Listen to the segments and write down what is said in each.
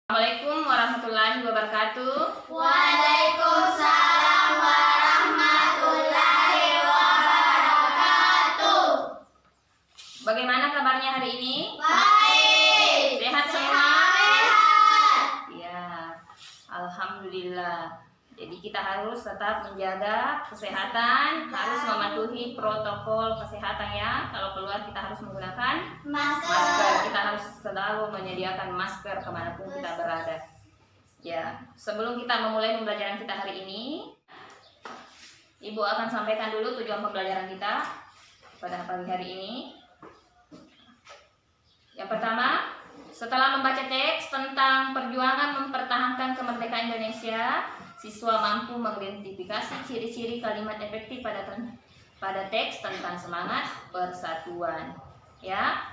Assalamualaikum warahmatullahi wabarakatuh. Waalaikumsalam warahmatullahi wabarakatuh. Bagaimana kabarnya hari ini? Baik. Sehat semua? Sehat. Ya, alhamdulillah. Jadi kita harus tetap menjaga kesehatan, harus mematuhi protokol kesehatan ya. Kalau keluar kita harus menggunakan masker. Kita harus selalu menyediakan masker kemanapun kita berada. Ya, sebelum kita memulai pembelajaran kita hari ini, Ibu akan sampaikan dulu tujuan pembelajaran kita pada pagi hari ini. Yang pertama, setelah membaca teks tentang perjuangan mempertahankan kemerdekaan Indonesia, siswa mampu mengidentifikasi ciri-ciri kalimat efektif pada teks tentang semangat persatuan. Ya,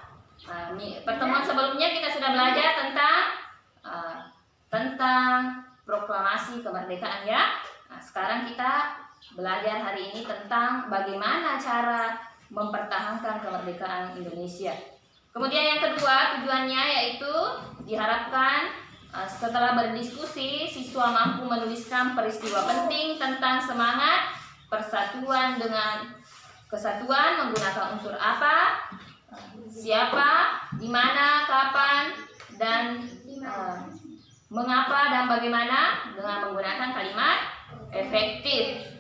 pertemuan sebelumnya kita sudah belajar tentang proklamasi kemerdekaan ya. Nah, sekarang kita belajar hari ini tentang bagaimana cara mempertahankan kemerdekaan Indonesia. Kemudian yang kedua, tujuannya yaitu diharapkan setelah berdiskusi, siswa mampu menuliskan peristiwa penting tentang semangat persatuan dengan kesatuan menggunakan unsur apa, siapa, di mana, kapan, dan mengapa dan bagaimana dengan menggunakan kalimat efektif.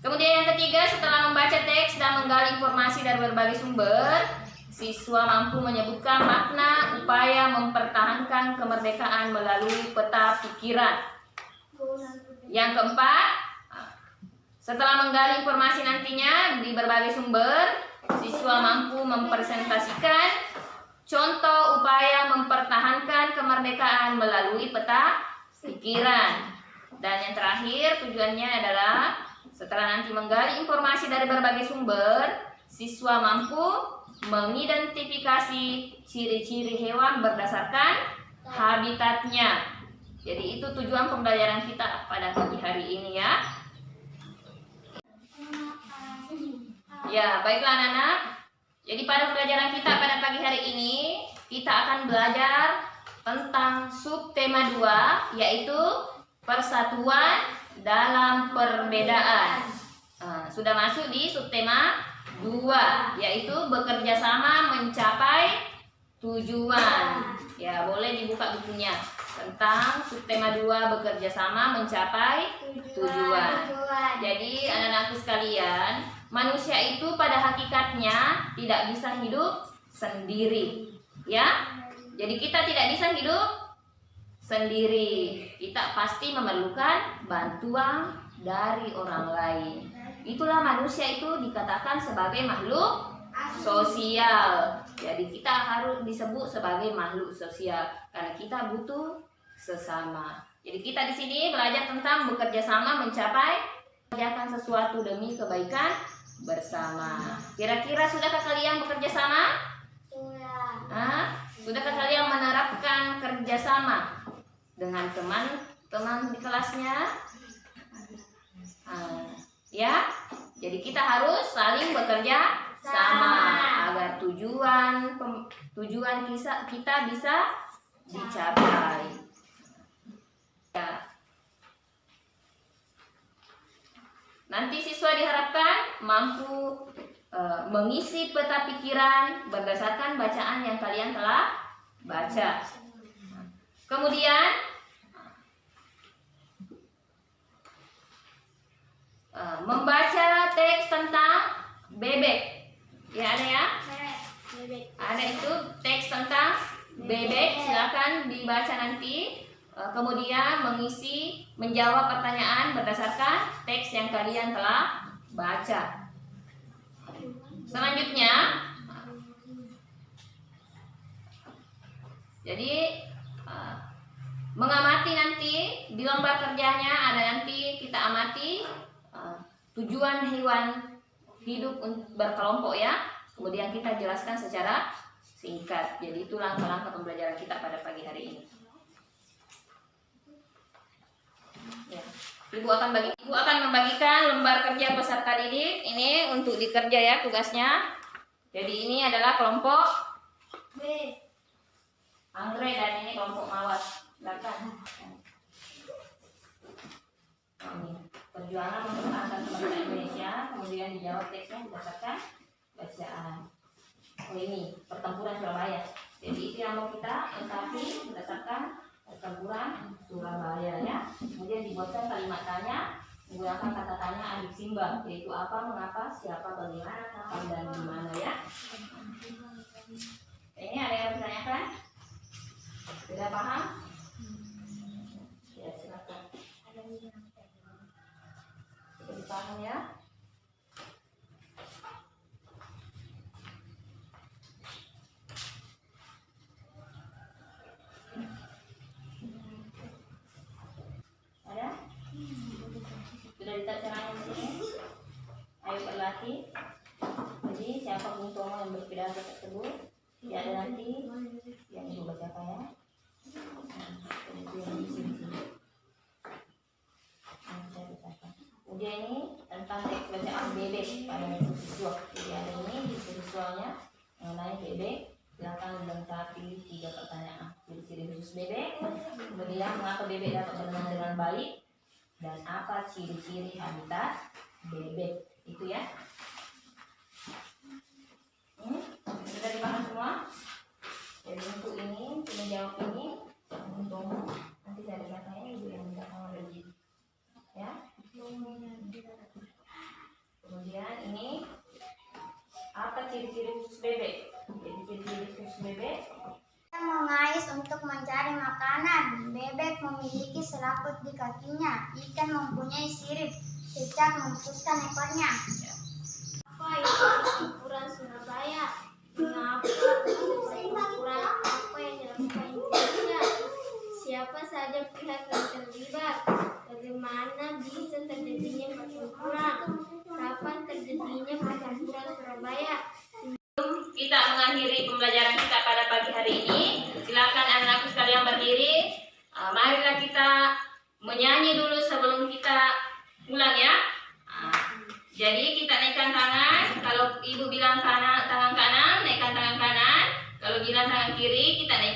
Kemudian yang ketiga, setelah membaca teks dan menggali informasi dari berbagai sumber, siswa mampu menyebutkan makna upaya mempertahankan kemerdekaan melalui peta pikiran. Yang keempat, setelah menggali informasi nantinya di berbagai sumber, siswa mampu mempresentasikan contoh upaya mempertahankan kemerdekaan melalui peta pikiran. Dan yang terakhir, tujuannya adalah setelah nanti menggali informasi dari berbagai sumber, siswa mampu mengidentifikasi ciri-ciri hewan berdasarkan habitatnya. Jadi itu tujuan pembelajaran kita pada pagi hari ini ya. Ya, baiklah anak-anak. Jadi pada pembelajaran kita pada pagi hari ini, kita akan belajar tentang subtema 2, yaitu persatuan dalam perbedaan. Sudah masuk di subtema 2, yaitu bekerja sama mencapai tujuan. Ya, boleh dibuka bukunya tentang subtema 2, bekerja sama mencapai tujuan. Jadi anak-anakku sekalian, manusia itu pada hakikatnya tidak bisa hidup sendiri. Ya, jadi kita tidak bisa hidup sendiri. Kita pasti memerlukan bantuan dari orang lain. Itulah manusia itu dikatakan sebagai makhluk sosial. Jadi kita harus disebut sebagai makhluk sosial karena kita butuh sesama. Jadi kita di sini belajar tentang bekerja sama mencapai mengerjakan sesuatu demi kebaikan bersama. Kira-kira sudahkah kalian bekerja sama? Sudah. Sudahkah kalian menerapkan kerjasama dengan teman-teman di kelasnya? Ya, jadi kita harus saling bekerja sama agar tujuan kita bisa dicapai. Ya. Nanti siswa diharapkan mampu mengisi peta pikiran berdasarkan bacaan yang kalian telah baca. Kemudian membaca teks tentang bebek. Ya, ada ya? Ada itu teks tentang bebek, silakan dibaca nanti. Kemudian menjawab pertanyaan berdasarkan teks yang kalian telah baca. Selanjutnya, jadi mengamati nanti di lembar kerjanya ada nanti kita amati tujuan hewan hidup berkelompok ya. Kemudian kita jelaskan secara singkat. Jadi itu langkah-langkah pembelajaran kita pada pagi hari ini. Ya. Ibu akan membagikan lembar kerja peserta didik ini untuk dikerja ya tugasnya. Jadi ini adalah kelompok B, anggrek, dan ini kelompok mawas. Silakan. Oh, ini. Perjuangan mempertahankan kemerdekaan Indonesia, kemudian dijawab teksnya berdasarkan bacaan. Oh, ini pertempuran Surabaya. Jadi itu yang mau kita lengkapi berdasarkan pertempuran Surabaya ya. Kemudian dibuatkan kalimat tanya menggunakan kata tanya adik Simba, yaitu apa, mengapa, siapa, bagaimana, kapan, dan di mana ya. Ini ada yang ditanyakan? Sudah paham? Ya, silakan. Sudah dipaham ya? Ada? Sudah diterjemahkan di sini? Ayo berlatih. Jadi siapa Bung Tomo yang berpidato tersebut? Ya, ada nanti yang ibu bacakan ya. Kemudian di sini. Saya bacakan. Kemudian ini tentang teks bacaan bebek pada metode visual. Jadi ada ini di visualnya mengenai bebek. Silakan melengkapi 3 pertanyaan. Ciri-ciri khusus bebek, kemudian mengapa bebek dapat berenang dengan baik, dan apa ciri-ciri habitat bebek. Itu ya. Sudah dipaham semua? Jadi untuk ini, untuk menjawab ini, untuk nanti saya datanya ibu yang minta sama lagi. Ya. Kemudian ini apa ciri-ciri khusus bebek? Jadi ciri-ciri khusus bebek Mengais untuk mencari makanan. Bebek memiliki selaput di kakinya. Ikan mempunyai sirip. Cicak memutuskan ekornya. Apa itu pertempuran Surabaya? Mengapa pertempuran apa yang dilakukan Indonesia? Siapa saja pihak yang terlibat? Bagaimana bisa terjadinya pertempuran? Kapan terjadinya pertempuran Surabaya? kita mengakhiri pembelajaran kita pada pagi hari ini. Silakan anak-anakku sekalian berdiri. Marilah kita menyanyi dulu sebelum kita pulang ya. Jadi kita naikkan tangan. Kalau ibu bilang kanan, tangan kanan, naikkan tangan kanan. Kalau bilang tangan kiri, kita naikkan